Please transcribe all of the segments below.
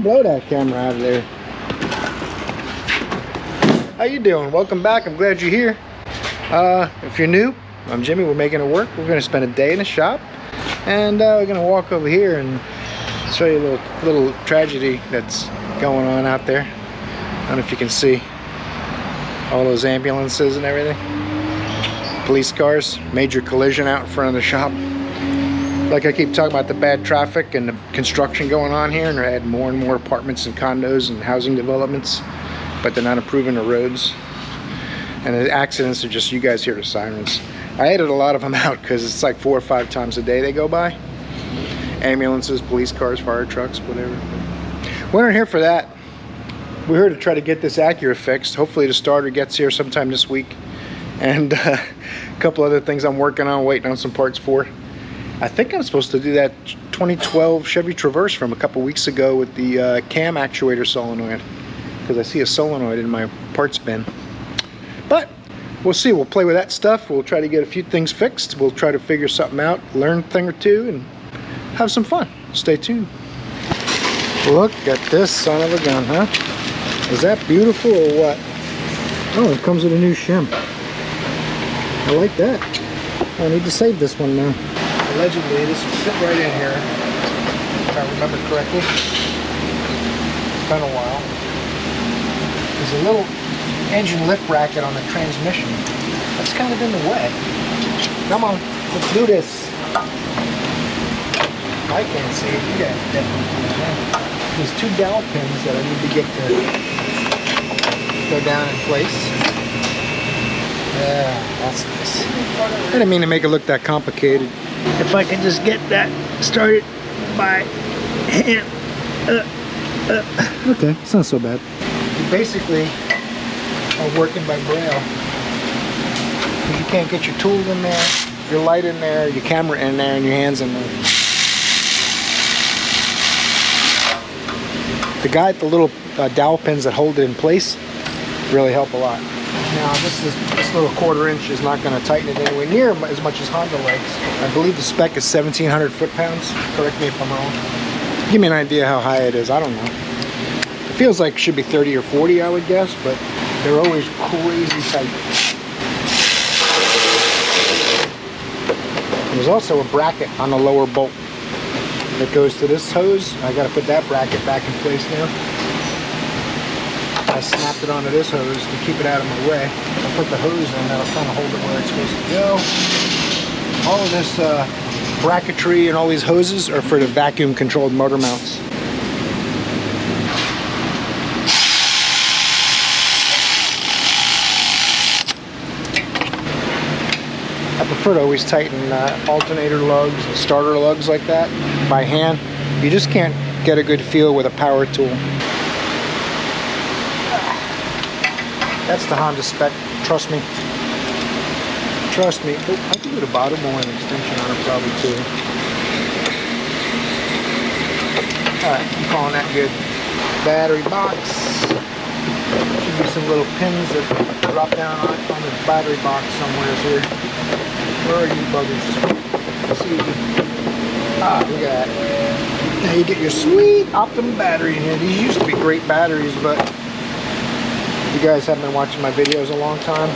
blow that camera out of there. How you doing? Welcome back. I'm glad you're here. If you're new, I'm Jimmy. We're making it work. We're going to spend a day in the shop, and we're going to walk over here and show you a little tragedy that's going on out there. I don't know if you can see all those ambulances and everything. Police cars. Major collision out in front of the shop. Like I keep talking about the bad traffic and the construction going on here, and they're adding more and more apartments and condos and housing developments, but they're not improving the roads. And the accidents are just, you guys hear the sirens. I edit a lot of them out because it's like 4 or 5 times a day they go by. Ambulances, police cars, fire trucks, whatever. We weren't here for that. We're here to try to get this Acura fixed. Hopefully the starter gets here sometime this week. And a couple other things I'm working on, waiting on some parts for. I think I'm supposed to do that 2012 Chevy Traverse from a couple weeks ago with the cam actuator solenoid, because I see a solenoid in my parts bin. But we'll see. We'll play with that stuff. We'll try to get a few things fixed. We'll try to figure something out, learn a thing or two, and have some fun. Stay tuned. Look at this son of a gun, huh? Is that beautiful or what? Oh, it comes with a new shim. I like that. I need to save this one now. Allegedly, this will fit right in here, if I remember correctly. It's been a while. There's a little engine lift bracket on the transmission. That's kind of in the way. Come on, let's do this. I can't see it. You guys definitely can. There's 2 dowel pins that I need to get to go down in place. Yeah, that's nice. I didn't mean to make it look that complicated. If I can just get that started by hand. Okay, it's not so bad. You basically are working by braille. Because you can't get your tool in there, your light in there, your camera in there, and your hands in there. The little dowel pins that hold it in place really help a lot. Now this little 1/4 inch is not going to tighten it anywhere near as much as Honda likes. I believe the spec is 1,700 foot-pounds. Correct me if I'm wrong. Give me an idea how high it is. I don't know. It feels like it should be 30 or 40, I would guess, but they're always crazy tight. There's also a bracket on the lower bolt that goes to this hose. I got to put that bracket back in place now. I snapped it onto this hose to keep it out of my way. I put the hose in, that'll kind of hold it where it's supposed to go. All of this bracketry and all these hoses are for the vacuum controlled motor mounts. I prefer to always tighten alternator lugs and starter lugs like that by hand. You just can't get a good feel with a power tool. That's the Honda spec, trust me. Trust me. Oh, I can do the bottom one extension on it probably too. Alright, I'm calling that good. Battery box. Should be some little pins that drop down on the battery box somewhere here. Where are you buggers? Let's see. Ah, look at that. Now you get your sweet Optimum battery in here. These used to be great batteries, but you guys haven't been watching my videos a long time.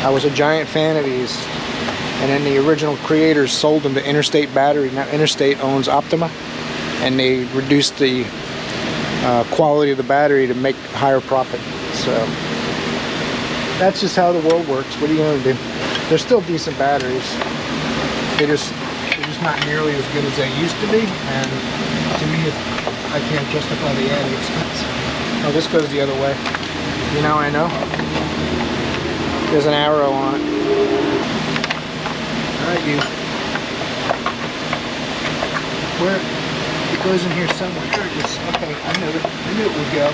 I was a giant fan of these, and then the original creators sold them to Interstate Battery. Now Interstate owns Optima, and they reduced the quality of the battery to make higher profit. So that's just how the world works. What are you going to do? They're still decent batteries. They're just not nearly as good as they used to be, and to me I can't justify the added expense. Oh, this goes the other way. You know, I know. There's an arrow on it. Alright, you. Where? It goes in here somewhere. There it is. Okay, I knew it would go.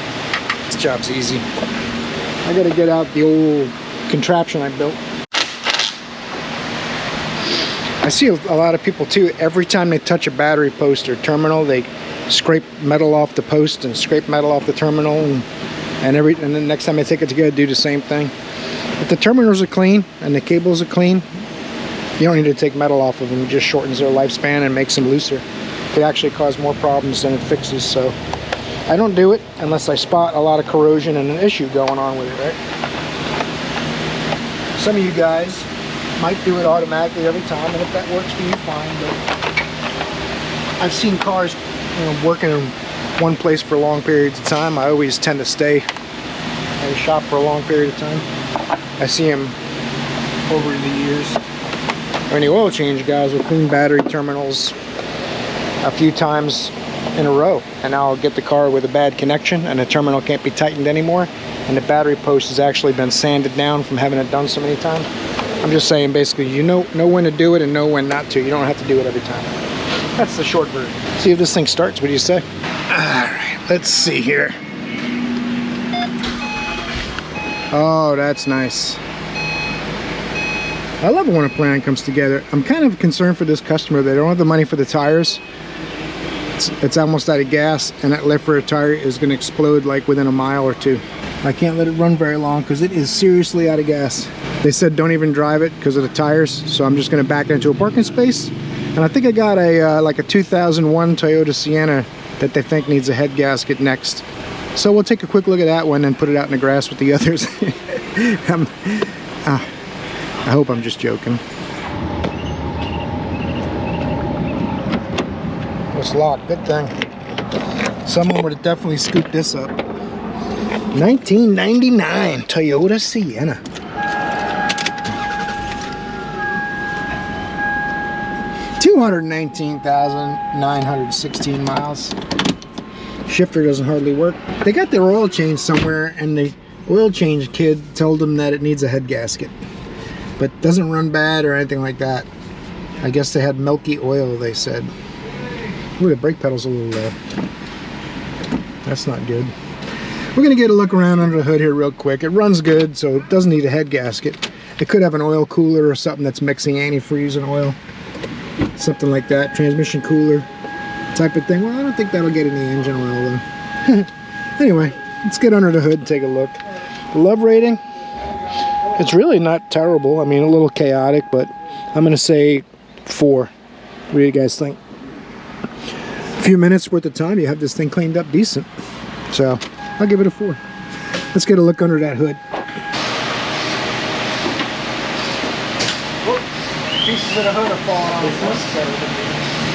This job's easy. I gotta get out the old contraption I built. I see a lot of people too, every time they touch a battery post or terminal, they scrape metal off the post and scrape metal off the terminal, and then the next time they take it together, do the same thing. If the terminals are clean and the cables are clean, you don't need to take metal off of them. It just shortens their lifespan and makes them looser. It actually cause more problems than it fixes. So I don't do it unless I spot a lot of corrosion and an issue going on with it, right? Some of you guys might do it automatically every time, and if that works for you, fine. But I've seen cars, you know, working in one place for long periods of time. I always tend to stay at a shop for a long period of time. I see them over the years. Or any oil change guys will clean battery terminals a few times in a row, and I'll get the car with a bad connection and the terminal can't be tightened anymore, and the battery post has actually been sanded down from having it done so many times. I'm just saying, basically, you know when to do it and know when not to. You don't have to do it every time. That's the short version. See if this thing starts. What do you say? Alright, let's see here. Oh, that's nice. I love it when a plan comes together. I'm kind of concerned for this customer. They don't have the money for the tires. It's almost out of gas, and that lift for a tire is going to explode like within a mile or two. I can't let it run very long because it is seriously out of gas. They said don't even drive it because of the tires, so I'm just going to back it into a parking space. And I think I got a like a 2001 Toyota Sienna that they think needs a head gasket next. So we'll take a quick look at that one and put it out in the grass with the others. I hope I'm just joking. It's locked, good thing. Someone would have definitely scooped this up. 1999 Toyota Sienna. 219,916 miles. Shifter doesn't hardly work. They got their oil change somewhere, and the oil change kid told them that it needs a head gasket, but doesn't run bad or anything like that. I guess they had milky oil, they said. Ooh, the brake pedal's a little low. That's not good. We're gonna get a look around under the hood here real quick. It runs good, so it doesn't need a head gasket. It could have an oil cooler or something that's mixing antifreeze and oil. Something like that, transmission cooler type of thing. Well, I don't think that'll get any engine oil though. Anyway, let's get under the hood and take a look. The love rating, it's really not terrible. I mean, a little chaotic, but I'm gonna say 4. What do you guys think? A few minutes worth of time, you have this thing cleaned up decent. So I'll give it a 4. Let's get a look under that hood. Pieces of the hood are falling off.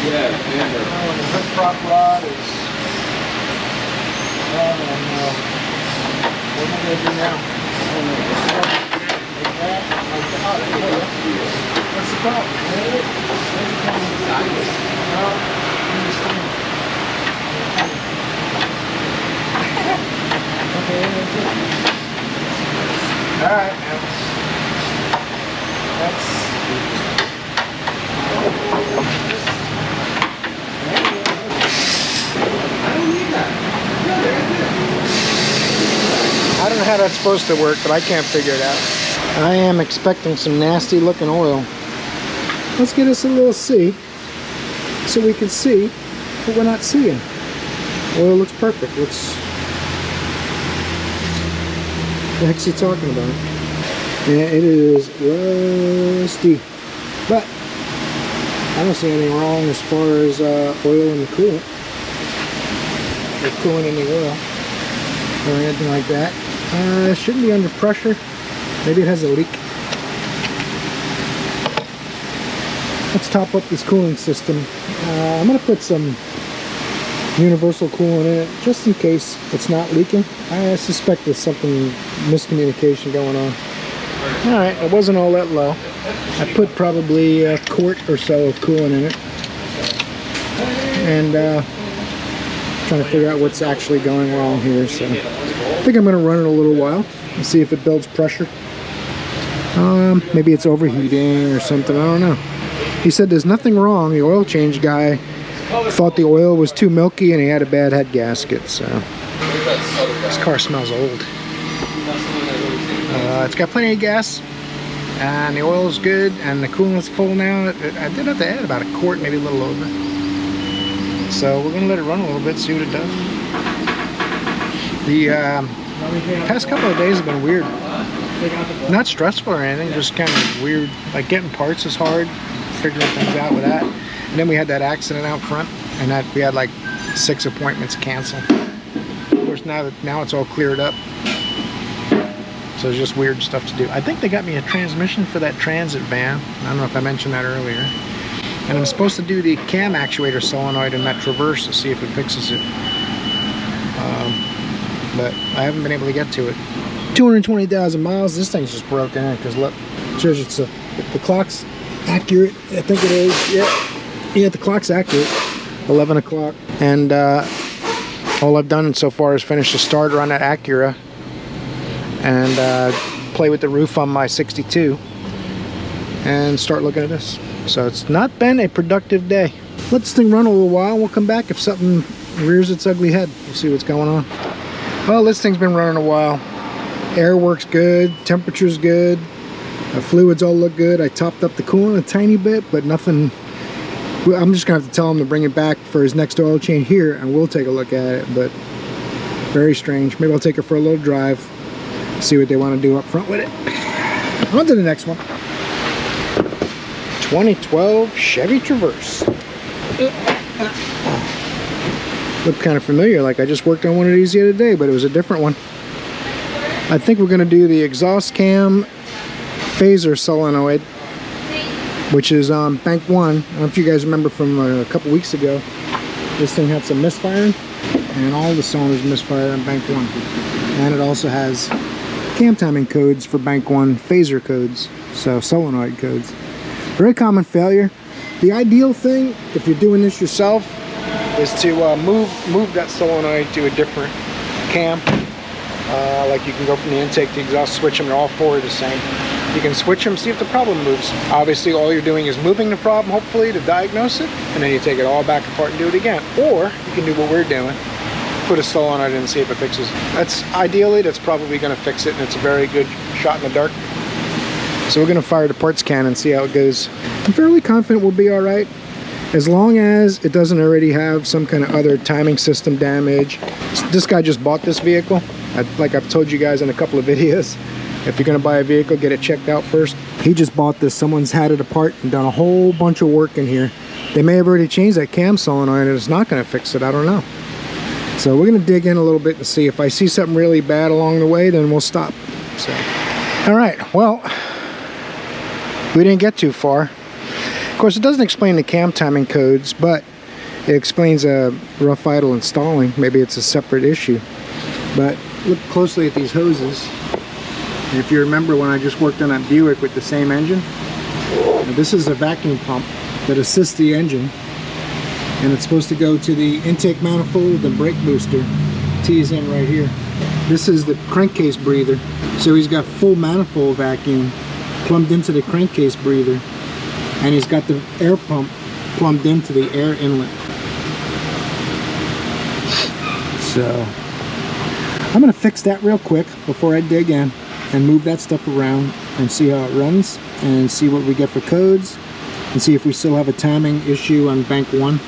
Yeah, remember. Oh, the hood prop rod is... Oh, no. What am I going to do now? Like that? Like that? What's the problem? Okay, that's it. Alright, that's... I don't know how that's supposed to work, but I can't figure it out. I am expecting some nasty looking oil. Let's get us a little C so we can see what we're not seeing. Oil looks perfect. What the heck's he talking about? Yeah, it is rusty. But I don't see anything wrong as far as oil in the coolant. Or coolant in the oil. Or anything like that. It shouldn't be under pressure. Maybe it has a leak. Let's top up this cooling system. I'm going to put some universal coolant in it just in case it's not leaking. I suspect there's something miscommunication going on. Alright, it wasn't all that low. I put probably a quart or so of coolant in it. And trying to figure out what's actually going wrong here. So I think I'm going to run it a little while and see if it builds pressure. Maybe it's overheating or something. I don't know. He said there's nothing wrong. The oil change guy thought the oil was too milky and he had a bad head gasket. So this car smells old. It's got plenty of gas, and the oil is good, and the coolant's full now. I did have to add about a quart, maybe a little over. So we're going to let it run a little bit, see what it does. The past couple of days have been weird. Not stressful or anything, just kind of weird. Like getting parts is hard, figuring things out with that. And then we had that accident out front, and that we had like 6 appointments canceled. Of course, now it's all cleared up. So it's just weird stuff to do. I think they got me a transmission for that transit van. I don't know if I mentioned that earlier. And I'm supposed to do the cam actuator solenoid in that Traverse to see if it fixes it. But I haven't been able to get to it. 220,000 miles. This thing's just broken in because look, it shows it's the clock's accurate. I think it is. Yeah, the clock's accurate. 11 o'clock. And all I've done so far is finish the starter on that Acura and play with the roof on my 62 and start looking at this. So it's not been a productive day. Let this thing run a little while. We'll come back if something rears its ugly head. We'll see what's going on. Well, this thing's been running a while. Air works good, temperature's good, the fluids all look good. I topped up the coolant a tiny bit, but nothing. I'm just gonna have to tell him to bring it back for his next oil change here, and we'll take a look at it. But very strange. Maybe I'll take it for a little drive, see what they want to do up front with it. On to the next one. 2012 Chevy Traverse. Looked kind of familiar, like I just worked on one of these the other day, but it was a different one. I think we're going to do the exhaust cam phaser solenoid, which is on bank 1. I don't know if you guys remember from a couple weeks ago. This thing had some misfiring, and all the cylinders misfired on bank 1. And it also has cam timing codes for bank 1 phaser codes, so solenoid codes. Very common failure. The ideal thing, if you're doing this yourself, is to move that solenoid to a different cam. Like you can go from the intake to exhaust, switch them, they're all four the same. You can switch them, see if the problem moves. Obviously all you're doing is moving the problem, hopefully, to diagnose it, and then you take it all back apart and do it again. Or you can do what we're doing, put a solenoid in and see if it fixes it. That's probably going to fix it, and it's a very good shot in the dark. So we're going to fire the parts can and see how it goes. I'm fairly confident we'll be all right, as long as it doesn't already have some kind of other timing system damage. This guy just bought this vehicle. Like I've told you guys in a couple of videos, if you're going to buy a vehicle, get it checked out first. He just bought this. Someone's had it apart and done a whole bunch of work in here. They may have already changed that cam solenoid and it's not going to fix it. I don't know. So we're going to dig in a little bit and see. If I see something really bad along the way, then we'll stop. So, all right. Well, we didn't get too far. Of course, it doesn't explain the cam timing codes, but it explains rough idle and stalling. Maybe it's a separate issue. But look closely at these hoses. And if you remember when I just worked on that Buick with the same engine, this is a vacuum pump that assists the engine, and it's supposed to go to the intake manifold, the brake booster. T's in right here. This is the crankcase breather. So he's got full manifold vacuum plumbed into the crankcase breather, and he's got the air pump plumbed into the air inlet. So I'm going to fix that real quick before I dig in and move that stuff around and see how it runs and see what we get for codes and see if we still have a timing issue on bank 1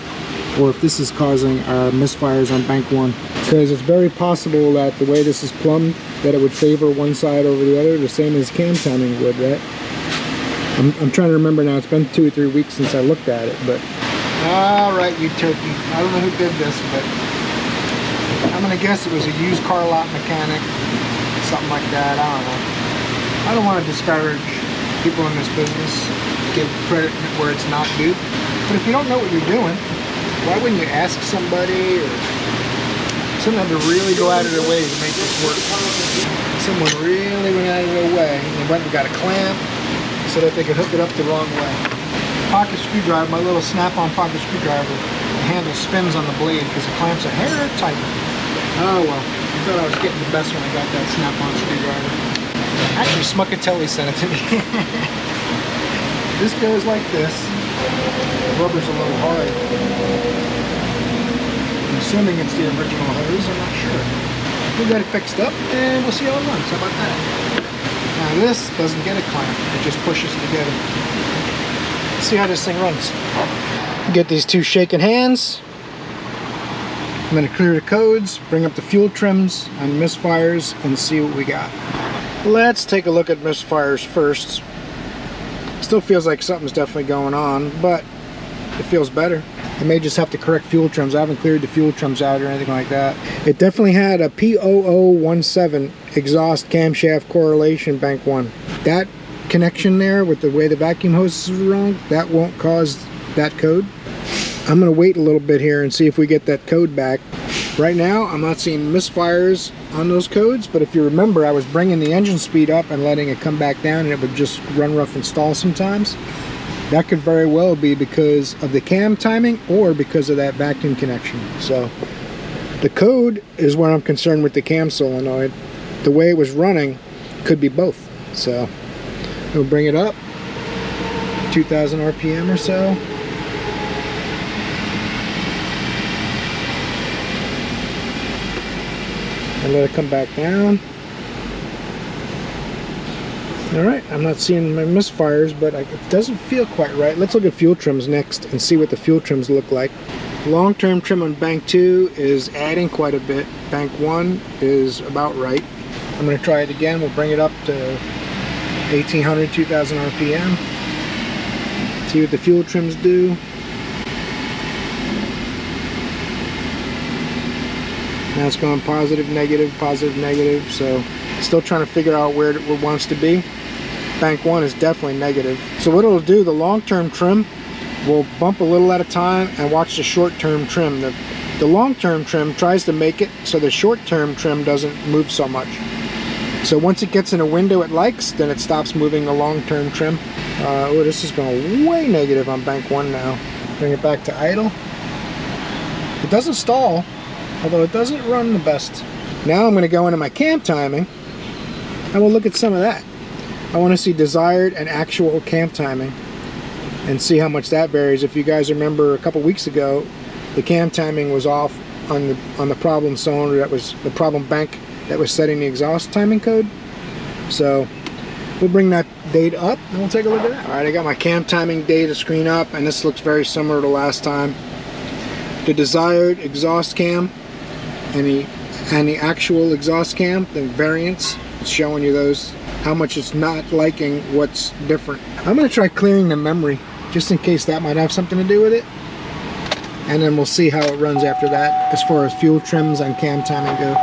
or if this is causing our misfires on bank 1. Because it's very possible that the way this is plumbed, that it would favor one side over the other, the same as cam timing would, right? I'm trying to remember now. It's been 2 or 3 weeks since I looked at it, but... Alright, you turkey. I don't know who did this, but... I'm going to guess it was a used car lot mechanic, something like that. I don't know. I don't want to discourage people in this business, give credit where it's not due. But if you don't know what you're doing, why wouldn't you ask somebody, or someone to really go out of their way to make this work? Someone really went out of their way and went and got a clamp so that they could hook it up the wrong way. Pocket screwdriver, my little snap-on pocket screwdriver, the handle spins on the blade because the clamps are hair tight. Oh well, I thought I was getting the best when I got that snap-on screwdriver. Actually, Smuckatelli sent it to me. This goes like this. The rubber's a little hard. I'm assuming it's the original hose, I'm not sure. We'll get it fixed up and we'll see how it runs. How about that? Now this doesn't get a clamp, it just pushes together. Let's see how this thing runs. Get these two shaking hands. I'm going to clear the codes, bring up the fuel trims and misfires, and see what we got. Let's take a look at misfires first. Still feels like something's definitely going on, but it feels better. I may just have to correct fuel trims. I haven't cleared the fuel trims out or anything like that. It definitely had a P0017 exhaust camshaft correlation bank 1. That connection there with the way the vacuum hoses were wrong, that won't cause that code. I'm going to wait a little bit here and see if we get that code back. Right now, I'm not seeing misfires on those codes, but if you remember, I was bringing the engine speed up and letting it come back down, and it would just run rough and stall sometimes. That could very well be because of the cam timing or because of that vacuum connection. So the code is where I'm concerned with the cam solenoid. The way it was running could be both. So we'll bring it up, 2,000 RPM or so. And let it come back down. Alright, I'm not seeing my misfires, but it doesn't feel quite right. Let's look at fuel trims next and see what the fuel trims look like. Long-term trim on bank 2 is adding quite a bit. Bank 1 is about right. I'm going to try it again. We'll bring it up to 1,800, 2,000 RPM. See what the fuel trims do. Now it's going positive, negative, so still trying to figure out where it wants to be. Bank 1 is definitely negative. So what it'll do, the long-term trim will bump a little at a time and watch the short-term trim. The long-term trim tries to make it so the short-term trim doesn't move so much. So once it gets in a window it likes, then it stops moving the long-term trim. Oh, this is going way negative on bank 1 now. Bring it back to idle. It doesn't stall, although it doesn't run the best. Now I'm going to go into my cam timing and we'll look at some of that. I want to see desired and actual cam timing and see how much that varies. If you guys remember a couple weeks ago, the cam timing was off on the problem cylinder, that was the problem bank that was setting the exhaust timing code. So we'll bring that data up and we'll take a look at that. Alright, I got my cam timing data screen up and this looks very similar to last time. The desired exhaust cam and the actual exhaust cam, the variance, it's showing you those, how much it's not liking what's different. I'm going to try clearing the memory just in case that might have something to do with it, and then we'll see how it runs after that as far as fuel trims and cam timing go.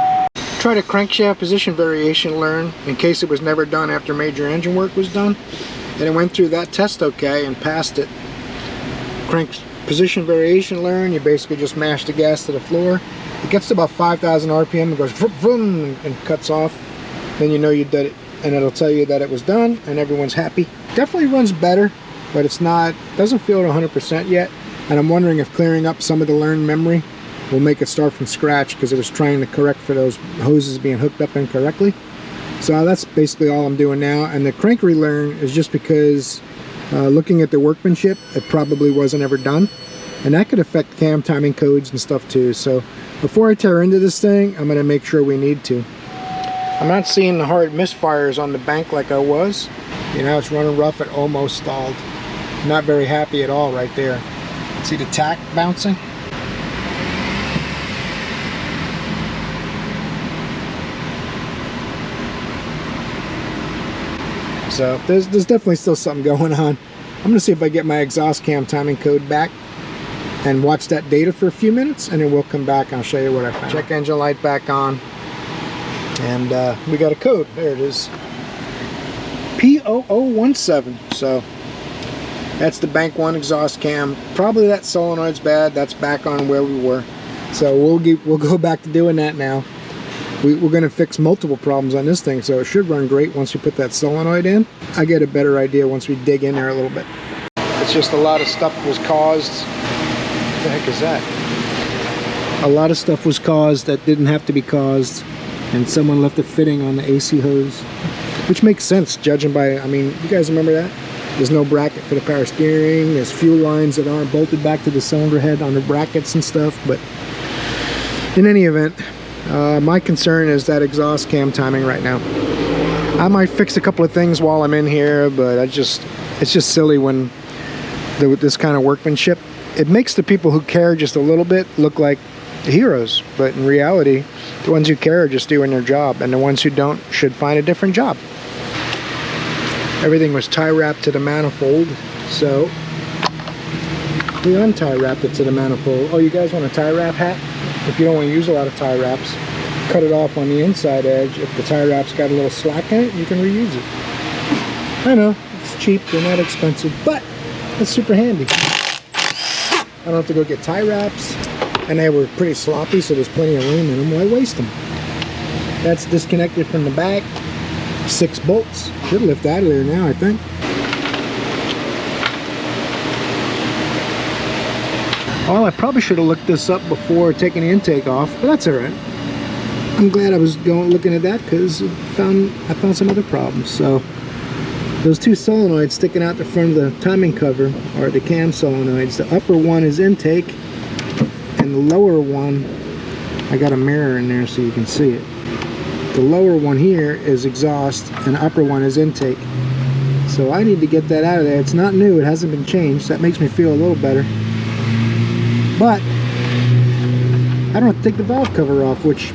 Try to crankshaft position variation learn in case it was never done after major engine work was done, and it went through that test okay and passed it. Crank position variation learn, you basically just mash the gas to the floor. It gets to about 5,000 RPM and goes vroom, vroom, and cuts off. Then you know you did it, and it'll tell you that it was done and everyone's happy. Definitely runs better, but it's not, doesn't feel at 100% yet. And I'm wondering if clearing up some of the learned memory will make it start from scratch, because it was trying to correct for those hoses being hooked up incorrectly. So that's basically all I'm doing now. And the crank relearn is just because looking at the workmanship, it probably wasn't ever done. And that could affect cam timing codes and stuff too. So before I tear into this thing, I'm going to make sure we need to. I'm not seeing the hard misfires on the bank like I was. You know, it's running rough and almost stalled. Not very happy at all right there. See the tack bouncing? So there's definitely still something going on. I'm going to see if I get my exhaust cam timing code back and watch that data for a few minutes, and then we'll come back and I'll show you what I found. Check engine light back on. And we got a code. There it is. P0017. So that's the bank 1 exhaust cam. Probably that solenoid's bad. That's back on where we were. So we'll go back to doing that now. We're going to fix multiple problems on this thing, so it should run great once we put that solenoid in. I get a better idea once we dig in there a little bit. It's just a lot of stuff was caused. What the heck is that? A lot of stuff was caused that didn't have to be caused, and someone left a fitting on the AC hose, which makes sense judging by, I mean, you guys remember that? There's no bracket for the power steering. There's fuel lines that aren't bolted back to the cylinder head on the brackets and stuff. But in any event, my concern is that exhaust cam timing right now. I might fix a couple of things while I'm in here, but it's just silly when with this kind of workmanship. It makes the people who care just a little bit look like the heroes, but in reality, the ones who care are just doing their job, and the ones who don't should find a different job. Everything was tie wrapped to the manifold, so the untie wrap that's in the manifold. Oh, you guys want a tie wrap hat? If you don't want to use a lot of tie wraps, cut it off on the inside edge. If the tie wrap's got a little slack in it, you can reuse it. I know, it's cheap, they're not expensive, but it's super handy. I don't have to go get tie wraps, and they were pretty sloppy, so there's plenty of room in them. Why waste them? That's disconnected from the back. 6 bolts. Should lift out of there now, I think. Well, I probably should have looked this up before taking the intake off, but that's alright. I'm glad I was looking at that because I found some other problems. So those 2 solenoids sticking out the front of the timing cover are the cam solenoids. The upper one is intake, and the lower one, I got a mirror in there so you can see it. The lower one here is exhaust, and the upper one is intake. So I need to get that out of there. It's not new, it hasn't been changed. That makes me feel a little better. But I don't have to take the valve cover off, which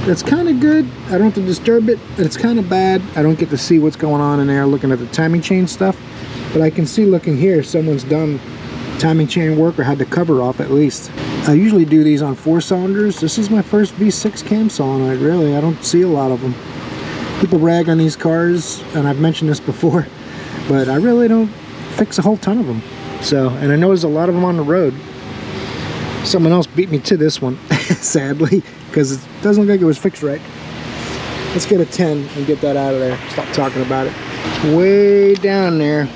that's kind of good. I don't have to disturb it, but it's kind of bad. I don't get to see what's going on in there looking at the timing chain stuff. But I can see looking here, someone's done timing chain work or had the cover off at least. I usually do these on 4 cylinders. This is my first V6 cam solenoid, really. I don't see a lot of them. People rag on these cars, and I've mentioned this before, but I really don't fix a whole ton of them. So, and I know there's a lot of them on the road. Someone else beat me to this one, sadly, because it doesn't look like it was fixed right. Let's get a 10 and get that out of there. Stop talking about it. Way down there,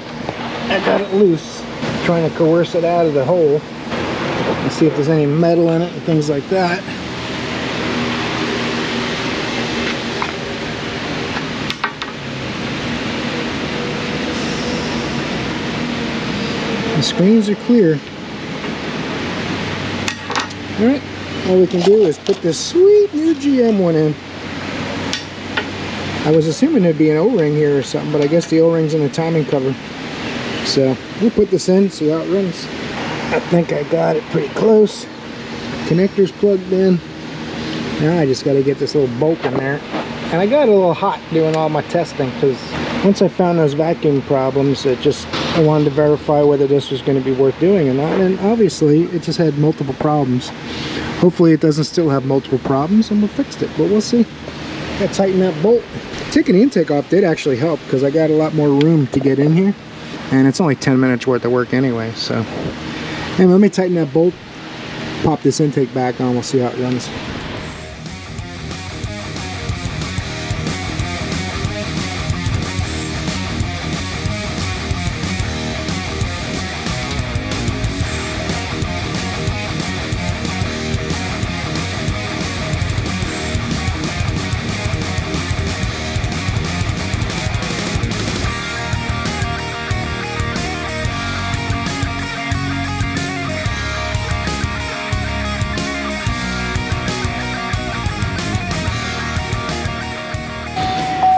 I got it loose, trying to coerce it out of the hole and see if there's any metal in it and things like that. The screens are clear. Alright, all we can do is put this sweet new GM one in. I was assuming there'd be an O-ring here or something, but I guess the O-ring's in the timing cover. So we'll put this in, see how it runs. I think I got it pretty close. Connector's plugged in. Now I just got to get this little bolt in there. And I got a little hot doing all my testing because once I found those vacuum problems, I wanted to verify whether this was going to be worth doing or not. And obviously it just had multiple problems. Hopefully it doesn't still have multiple problems and we'll fix it, but we'll see. Got to tighten that bolt. Taking the intake off did actually help because I got a lot more room to get in here. And it's only 10 minutes worth of work anyway, so. Anyway, let me tighten that bolt, pop this intake back on, we'll see how it runs.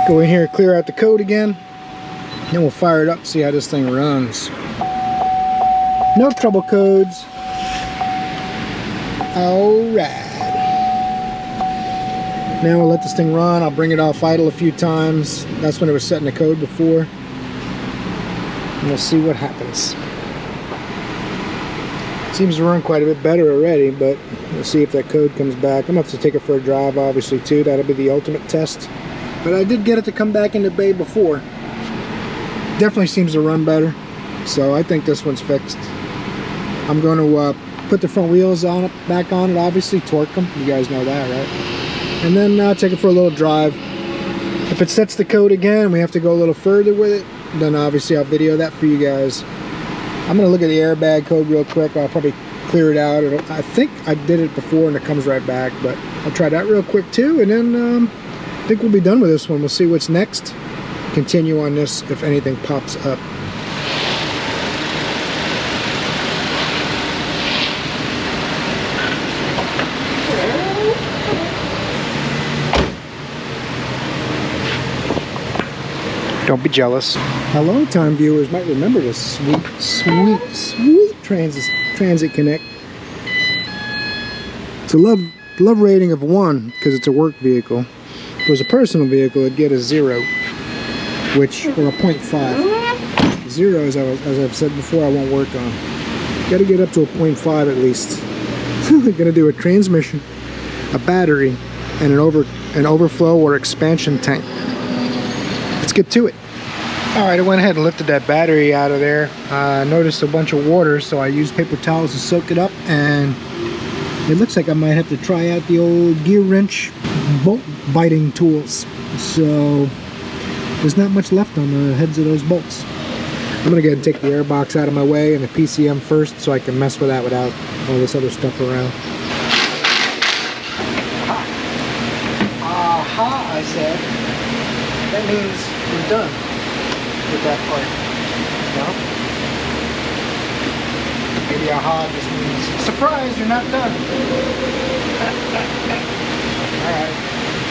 Go in here, clear out the code again, then we'll fire it up, see how this thing runs. No trouble codes. Alright. Now we'll let this thing run. I'll bring it off idle a few times. That's when it was setting the code before. And we'll see what happens. Seems to run quite a bit better already, but we'll see if that code comes back. I'm going to have to take it for a drive, obviously, too. That'll be the ultimate test. But I did get it to come back into bay before. Definitely seems to run better. So I think this one's fixed. I'm going to put the front wheels on it, back on it, obviously, torque them. You guys know that, right? And then take it for a little drive. If it sets the code again, we have to go a little further with it, then obviously I'll video that for you guys. I'm going to look at the airbag code real quick. I'll probably clear it out. I think I did it before and it comes right back, but I'll try that real quick too, and then I think we'll be done with this one. We'll see what's next. Continue on this if anything pops up. Don't be jealous. Now, long-time viewers might remember this sweet Transit Connect. It's a love rating of 1 because it's a work vehicle. If it was a personal vehicle, it'd get a 0, or a 0.5. 0, as I've said before, I won't work on. Got to get up to a 0.5 at least. We're gonna do a transmission, a battery, and an overflow or expansion tank. Let's get to it. Alright, I went ahead and lifted that battery out of there. Noticed a bunch of water, so I used paper towels to soak it up, and it looks like I might have to try out the old gear wrench bolt biting tools. So there's not much left on the heads of those bolts. I'm gonna go ahead and take the air box out of my way and the PCM first, so I can mess with that without all this other stuff around. Aha, I said. That means we're done with that part. No? Maybe aha just means, surprise, you're not done. Alright.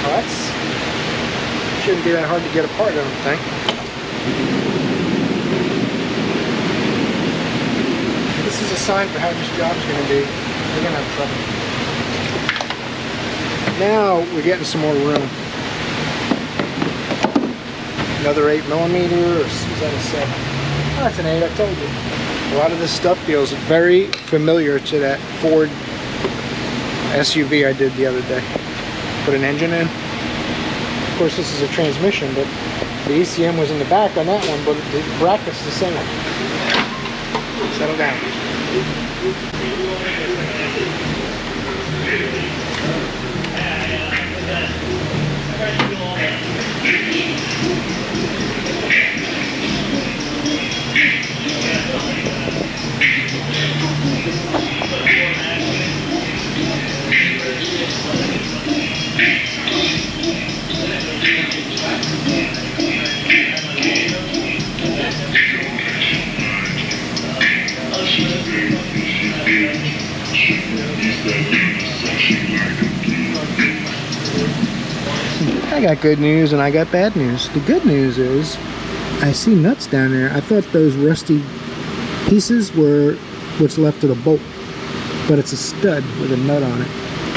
Well, that's shouldn't be that hard to get apart, I don't think. This is a sign for how this job's going to be. We're going to have trouble. Now we're getting some more room. Another 8mm, or is that a 7? Oh, that's an 8, I told you. A lot of this stuff feels very familiar to that Ford SUV I did the other day. Put an engine in. Of course, this is a transmission, but the ECM was in the back on that one, but the bracket's the same. Settle down. I got good news and I got bad news. The good news is I see nuts down there. I thought those rusty pieces were what's left of the bolt, but it's a stud with a nut on it,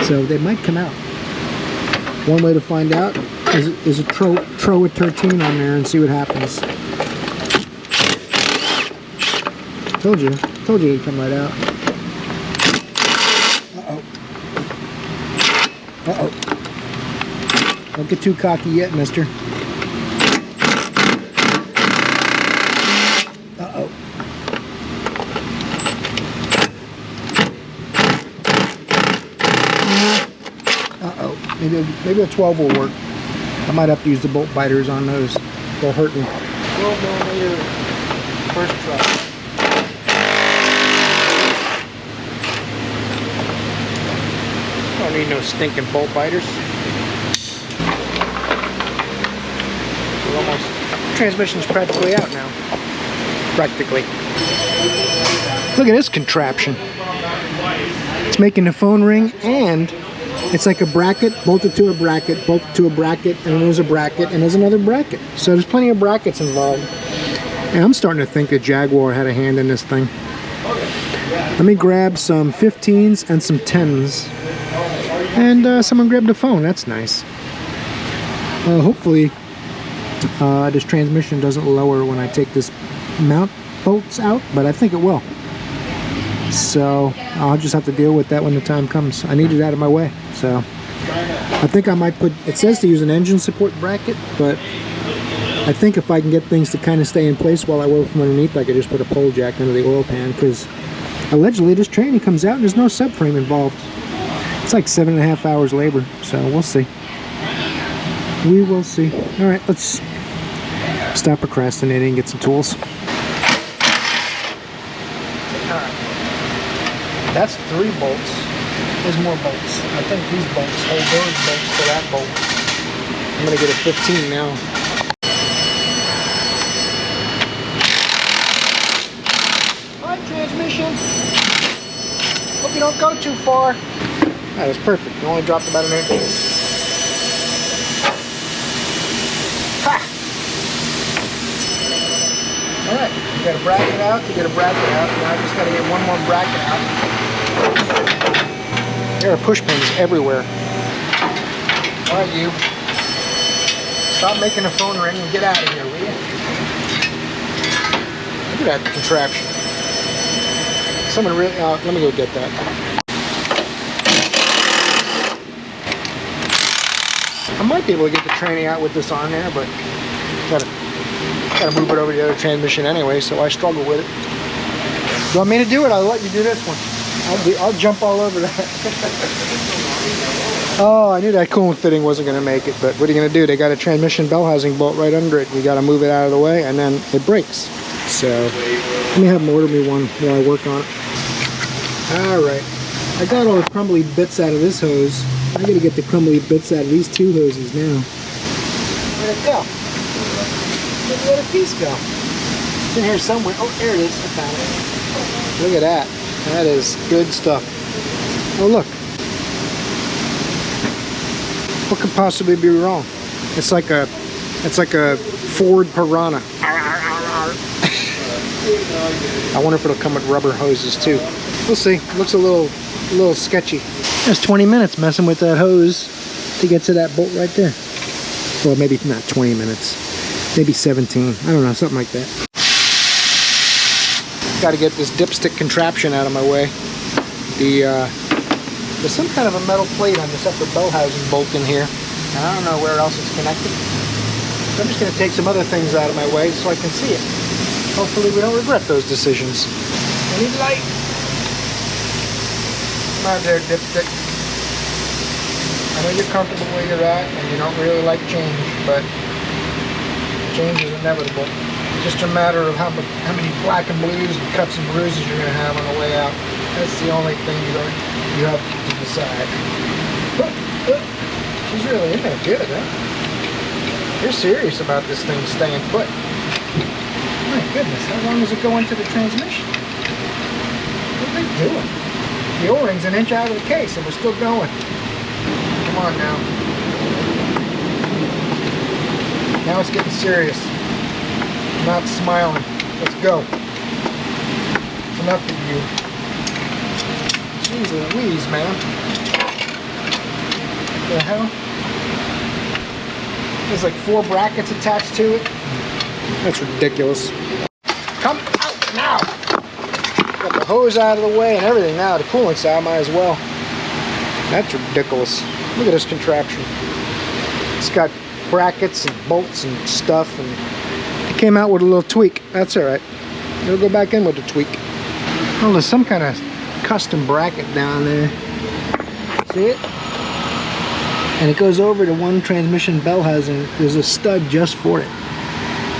so they might come out. One way to find out is to throw a 13 on there and see what happens. Told you it'd come right out. Uh-oh. Don't get too cocky yet, mister. Uh-oh. Uh-oh. Maybe a 12 will work. I might have to use the bolt biters on those. They'll hurt me. 12mm first try. Don't need no stinking bolt biters. Almost. Transmission's practically out now. Practically. Look at this contraption. It's making the phone ring, and it's like a bracket, bolted to a bracket, bolted to a bracket, and there's a bracket, and there's another bracket. So there's plenty of brackets involved. And I'm starting to think that Jaguar had a hand in this thing. Let me grab some 15s and some 10s. And someone grabbed the phone. That's nice. Hopefully this transmission doesn't lower when I take this mount bolts out, but I think it will. So I'll just have to deal with that when the time comes. I need it out of my way. So I think I might put, it says to use an engine support bracket, but I think if I can get things to kind of stay in place while I work from underneath, I could just put a pole jack under the oil pan, because allegedly this tranny comes out and there's no subframe involved. It's like 7.5 hours labor, so we'll see. We will see. All right, let's stop procrastinating and get some tools. That's 3 bolts. There's more bolts. I think these bolts hold those bolts to that bolt. I'm gonna get a 15 now. Hi, transmission. Hope you don't go too far. That was perfect. You only dropped about an inch. Ha! Alright, you got a bracket out, you get a bracket out. Now I just got to get one more bracket out. There are push pins everywhere. Alright, you. Stop making the phone ring and get out of here, will you? Look at that contraption. someone really, let me go get that. I might be able to get the training out with this on there, but gotta move it over to the other transmission anyway, so I struggle with it. You want me to do it? I'll let you do this one. I'll jump all over that. Oh, I knew that coolant fitting wasn't going to make it, but what are you going to do? They got a transmission bell housing bolt right under it. You got to move it out of the way, and then it breaks. So let me have them order me one while I work on it. All right, I got all the crumbly bits out of this hose. I got to get the crumbly bits out of these two hoses now. Where'd it go? Where'd the piece go? It's in here somewhere. Oh, there it is. I found it. Look at that. That is good stuff. Oh, look. What could possibly be wrong? It's like a Ford Piranha. I wonder if it'll come with rubber hoses too. We'll see. Looks a little sketchy. That's 20 minutes messing with that hose to get to that bolt right there. Well, maybe not 20 minutes. Maybe 17. I don't know, something like that. Got to get this dipstick contraption out of my way. There's some kind of a metal plate on this upper bell housing bolt in here, and I don't know where else it's connected. So I'm just going to take some other things out of my way so I can see it. Hopefully we don't regret those decisions. Any light? Come on there, dipstick. I know you're comfortable where you're at, and you don't really like change, but change is inevitable. It's just a matter of how many black and blues and cuts and bruises you're going to have on the way out. That's the only thing you have to decide. She's really in there good, huh? You're serious about this thing staying put. My goodness, how long does it go into the transmission? What are they doing? The O-ring's an inch out of the case and we're still going. Come on now. Now it's getting serious. I'm not smiling. Let's go. It's enough of you. Jeez Louise, man. What the hell? There's like 4 brackets attached to it. That's ridiculous. Come out now! Got the hose out of the way and everything now. The coolant's out, might as well. That's ridiculous. Look at this contraption. It's got brackets and bolts and stuff, and it came out with a little tweak. That's alright. It'll go back in with the tweak. Oh, there's some kind of custom bracket down there. See it? And it goes over to one transmission bell housing. There's a stud just for it.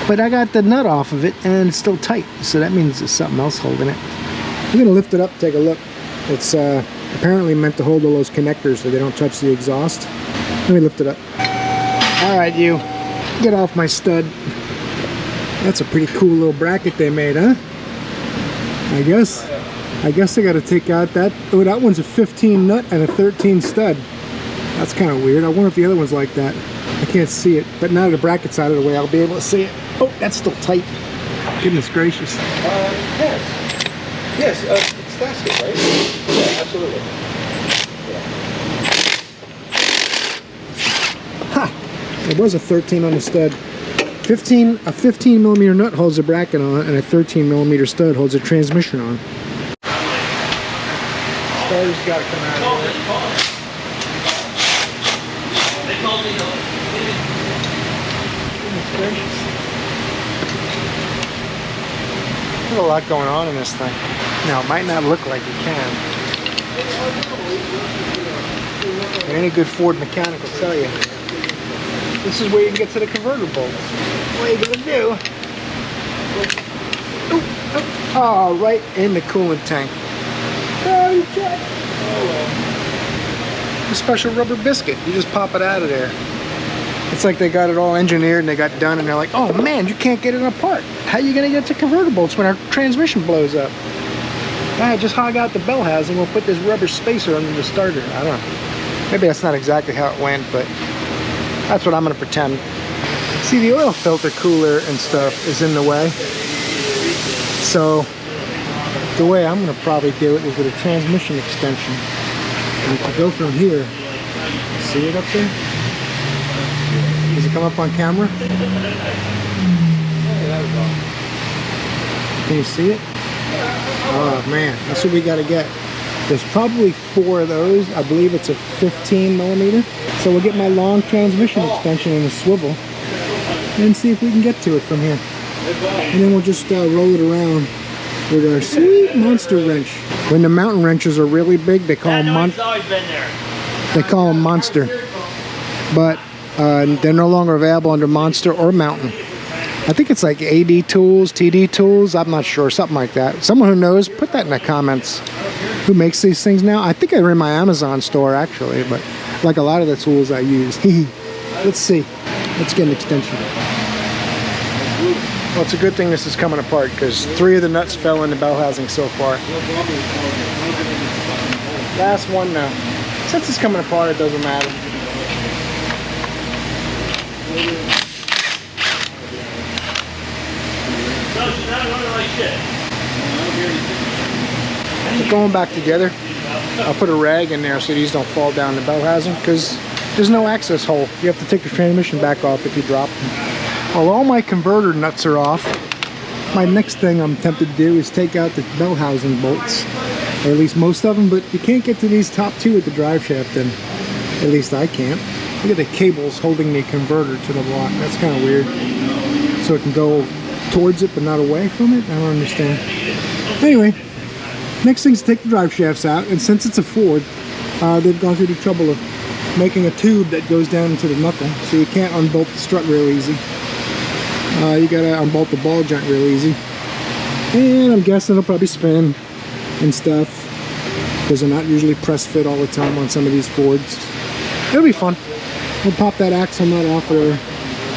But I got the nut off of it and it's still tight. So that means there's something else holding it. I'm going to lift it up, take a look. It's apparently meant to hold all those connectors so they don't touch the exhaust. Let me lift it up. Alright, you. Get off my stud. That's a pretty cool little bracket they made, huh? I guess I got to take out that. Oh, that one's a 15 nut and a 13 stud. That's kind of weird. I wonder if the other one's like that. I can't see it, but now the bracket's out of the way, I'll be able to see it. Oh, that's still tight. Goodness gracious. Yes, it's plastic, right? Yeah, absolutely. Ha! There was a 13 on the stud. A 15 millimeter nut holds a bracket on, and a 13 millimeter stud holds a transmission on. Starter's got to come out of there. Goodness gracious. There's a lot going on in this thing. Now, it might not look like it can. But any good Ford mechanic will tell you. This is where you can get to the converter bolt. What you gonna do? Oh, right in the coolant tank. Oh, you check. Oh, well. A special rubber biscuit. You just pop it out of there. It's like they got it all engineered and they got done and they're like, oh man, you can't get it apart. How are you gonna get to converter bolts when our transmission blows up? Just hog out the bell housing. We'll put this rubber spacer under the starter. I don't know. Maybe that's not exactly how it went, but that's what I'm gonna pretend. See, the oil filter cooler and stuff is in the way. So the way I'm gonna probably do it is with a transmission extension. And if you go from here, see it up there? Does it come up on camera? Can you see it? Oh man, that's what we gotta get. There's probably 4 of those. I believe it's a 15 millimeter. So we'll get my long transmission extension in a swivel and see if we can get to it from here. And then we'll just roll it around with our sweet monster wrench. When the mountain wrenches are really big, they call them monster. But they're no longer available under monster or mountain. I think it's like AD tools, TD tools. I'm not sure, something like that. Someone who knows, put that in the comments. Who makes these things now? I think they're in my Amazon store actually, but like a lot of the tools I use. Let's see. Let's get an extension. Well, it's a good thing this is coming apart because 3 of the nuts fell in the bell housing so far. Last one now. Since it's coming apart, it doesn't matter. They're going back together. I'll put a rag in there so these don't fall down the bell housing because there's no access hole. You have to take the transmission back off if you drop them. Well, all my converter nuts are off. My next thing I'm tempted to do is take out the bell housing bolts, or at least most of them, but you can't get to these top 2 with the drive shaft, and at least I can't. Look at the cables holding the converter to the block. That's kind of weird. So it can go towards it but not away from it? I don't understand. Anyway, next thing is to take the drive shafts out, and since it's a Ford, they've gone through the trouble of making a tube that goes down into the knuckle, so you can't unbolt the strut real easy. You gotta unbolt the ball joint real easy. And I'm guessing it'll probably spin and stuff, because they're not usually press fit all the time on some of these Fords. It'll be fun. We'll pop that axle nut off there,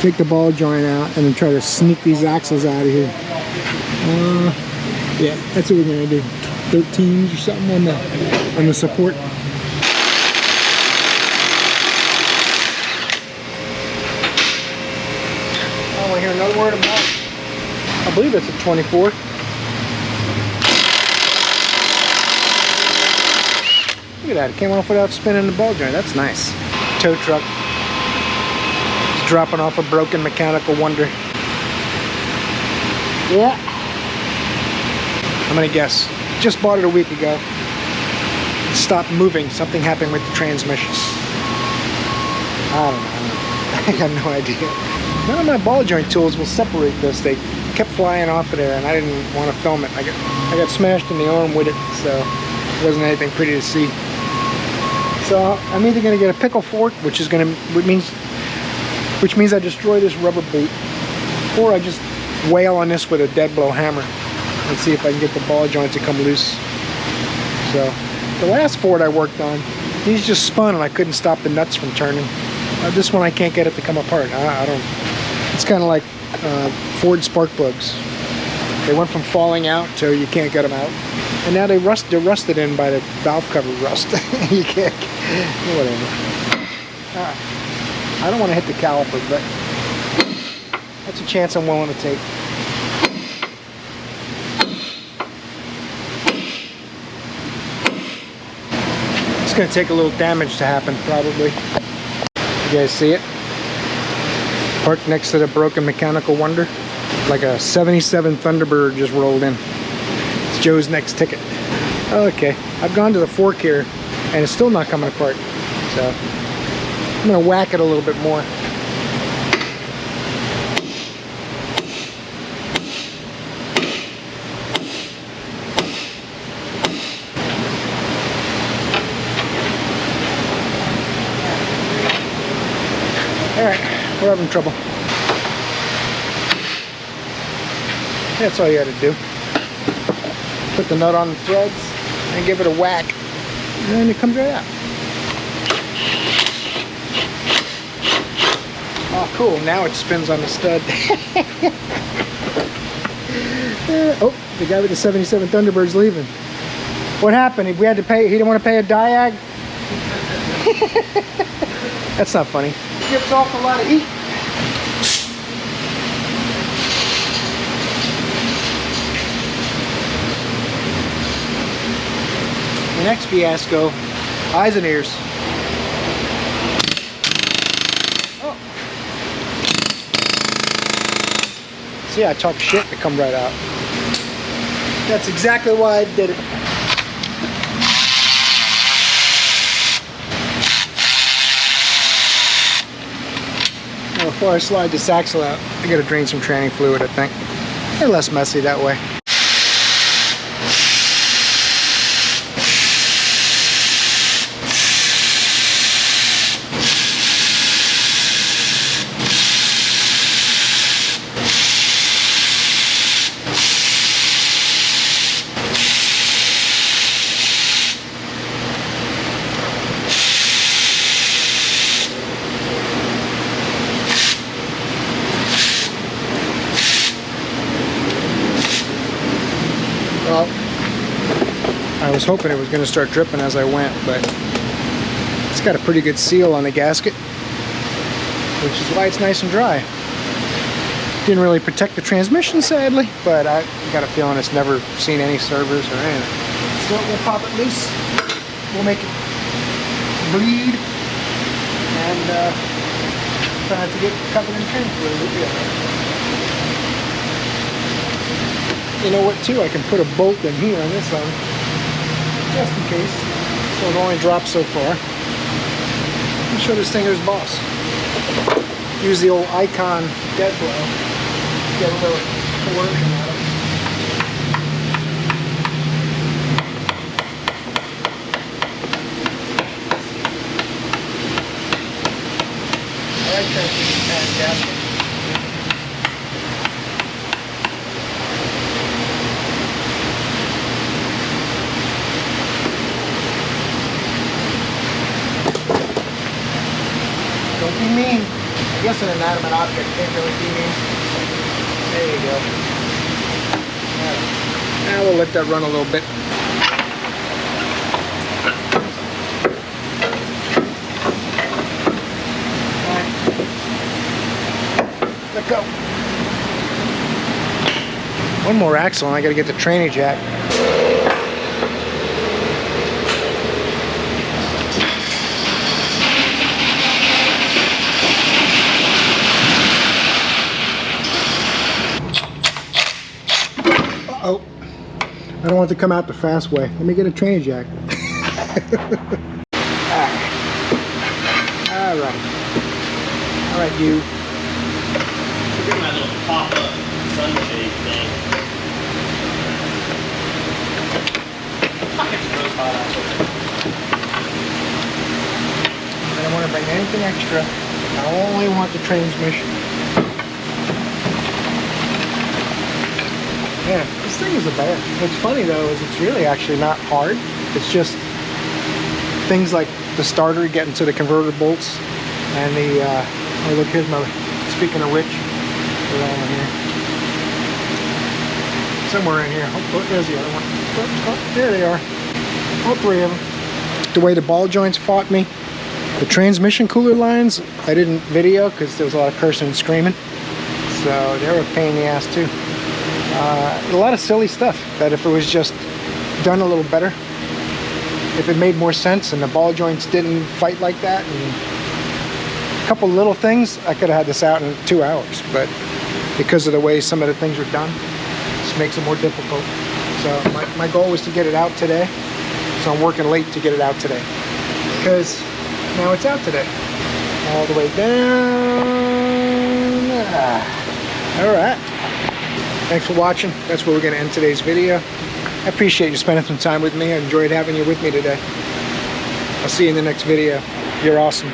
take the ball joint out, and then try to sneak these axles out of here. Yeah, that's what we're gonna do. 13s or something on the support. I want to hear another word about it. I believe it's a 24. Look at that, it came off without spinning the ball joint. That's nice. Tow truck. It's dropping off a broken mechanical wonder. Yeah. I'm gonna guess. Just bought it a week ago. It stopped moving. Something happened with the transmission. I don't know. I have no idea. None of my ball joint tools will separate this. They kept flying off of there and I didn't want to film it. I got smashed in the arm with it, so it wasn't anything pretty to see. So I'm either gonna get a pickle fork, which means I destroy this rubber boot, or I just wail on this with a dead blow hammer and see if I can get the ball joint to come loose. So the last Ford I worked on, these just spun and I couldn't stop the nuts from turning. This one I can't get it to come apart. I don't. It's kind of like Ford spark plugs. They went from falling out to you can't get them out, and now they're rusted in by the valve cover rust. You can't. Whatever. I don't want to hit the caliper, but that's a chance I'm willing to take. It's going to take a little damage to happen, probably. You guys see it? Parked next to the broken mechanical wonder. Like a 77 Thunderbird just rolled in. It's Joe's next ticket. Okay, I've gone to the fork here, and it's still not coming apart. So I'm going to whack it a little bit more. Alright, we're having trouble. That's all you had to do. Put the nut on the threads and give it a whack, and then it comes right out. Oh cool, now it spins on the stud. Oh, the guy with the 77 Thunderbird's leaving. What happened? We had to pay, he didn't want to pay a diag? That's not funny. It gives off a lot of heat. The next fiasco, eyes and ears. Oh. See, I talk shit to come right out. That's exactly why I did it. Now before I slide this axle out, I gotta drain some tranny fluid, I think. They're less messy that way. Well, I was hoping it was going to start dripping as I went, but it's got a pretty good seal on the gasket, which is why it's nice and dry. Didn't really protect the transmission, sadly, but I got a feeling it's never seen any servers or anything. So we'll pop it loose, we'll make it bleed, and try not to get covered in tranny fluid. We'll be all right. You know what, too? I can put a bolt in here on this one, just in case, so it only drops so far. I'm sure this thing is boss. Use the old Icon dead blow. Get a little coercion out of it. I like that gasket. Don't be mean. I guess an inanimate object can't really be mean. There you go. Now we'll let that run a little bit. Alright. Let go. One more axle and I gotta get the tranny jack. Oh, I don't want it to come out the fast way. Let me get a tranny jack. Alright. Alright, you. Look at my little pop-up sunshade thing. It's really hot outside. I don't want to bring anything extra. I only want the transmission. Yeah, this thing is a bear. What's funny though is it's really actually not hard. It's just things like the starter getting to the converter bolts and the oh look, here's my, speaking of which, they're all in here. Somewhere in here. Oh, there's the other one. Oh, there they are. All three of them. The way the ball joints fought me. The transmission cooler lines, I didn't video because there was a lot of cursing and screaming. So they were a pain in the ass too. A lot of silly stuff that if it was just done a little better, if it made more sense and the ball joints didn't fight like that, and a couple little things, I could have had this out in 2 hours, but because of the way some of the things are done, this makes it more difficult. So my goal was to get it out today, so I'm working late to get it out today, because now it's out today. All the way down. All right. Thanks for watching. That's where we're going to end today's video. I appreciate you spending some time with me. I enjoyed having you with me today. I'll see you in the next video. You're awesome.